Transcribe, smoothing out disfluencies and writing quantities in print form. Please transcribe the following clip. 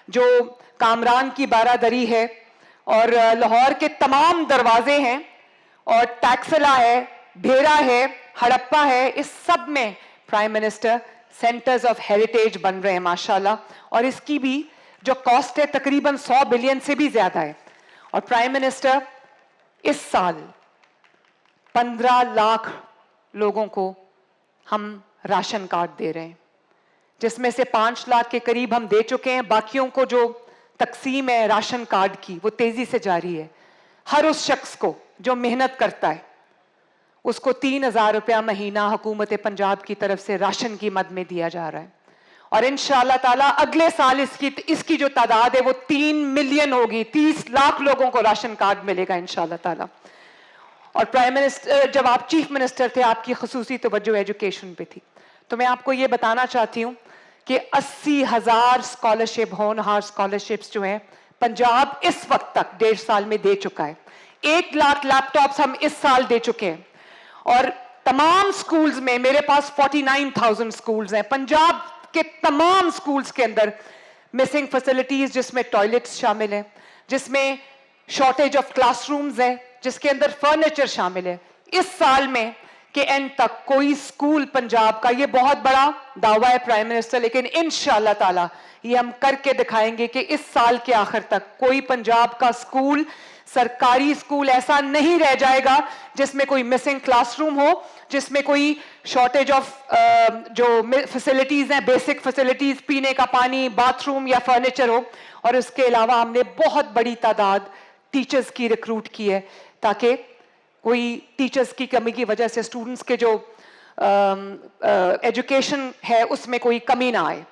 जो कामरान की बारादरी है और लाहौर के तमाम दरवाजे हैं और टैक्सला है, ढेरा है, हड़प्पा है, इस सब में prime minister centres of heritage बन रहे हैं माशाल्लाह। और इसकी भी जो कॉस्ट है तकरीबन 100 बिलियन से भी ज्यादा है। और प्राइम मिनिस्टर इस साल 15 लाख लोगों को हम राशन कार्ड दे रहे हैं, जिसमें से 5 लाख के करीब हम दे चुके हैं। बाकियों को जो तकसीम है राशन कार्ड की वो तेजी से जारी है। हर उस शख्स को जो मेहनत करता है उसको 3,000 रुपया महीना हुकूमत पंजाब की तरफ से राशन की मद में दिया जा रहा है। और इंशाअल्लाह ताला अगले साल इसकी जो तादाद है वो 3 मिलियन होगी, 30 लाख लोगों को राशन कार्ड मिलेगा इंशाअल्लाह ताला। और प्राइम मिनिस्टर, जब आप चीफ मिनिस्टर थे, आपकी खुसूसी तवज्जो एजुकेशन पे थी, तो मैं आपको ये बताना चाहती हूँ कि 80,000 स्कॉलरशिप, होनहार स्कॉलरशिप्स जो हैं पंजाब इस वक्त तक 1.5 साल में दे चुका है। 1 लाख लैपटॉप्स हम इस साल दे चुके हैं। और तमाम स्कूल्स में, मेरे पास 49,000 स्कूल्स हैं पंजाब के तमाम स्कूल्स के अंदर मिसिंग फैसिलिटीज, जिसमें टॉयलेट्स शामिल हैं, जिसमें शॉर्टेज ऑफ क्लासरूम्स है, जिसके अंदर फर्नीचर शामिल है। इस साल में के एंड तक कोई स्कूल पंजाब का, ये बहुत बड़ा दावा है प्राइम मिनिस्टर, लेकिन इंशाअल्लाह ताला ये हम करके दिखाएंगे कि इस साल के आखिर तक कोई पंजाब का स्कूल, सरकारी स्कूल ऐसा नहीं रह जाएगा जिसमें कोई मिसिंग क्लासरूम हो, जिसमें कोई शॉर्टेज ऑफ जो फैसिलिटीज हैं, बेसिक फैसिलिटीज, पीने का पानी, बाथरूम या फर्नीचर हो। और इसके अलावा हमने बहुत बड़ी तादाद टीचर्स की रिक्रूट की है ताकि कोई टीचर्स की कमी की वजह से स्टूडेंट्स के जो एजुकेशन है उसमें कोई कमी ना आए।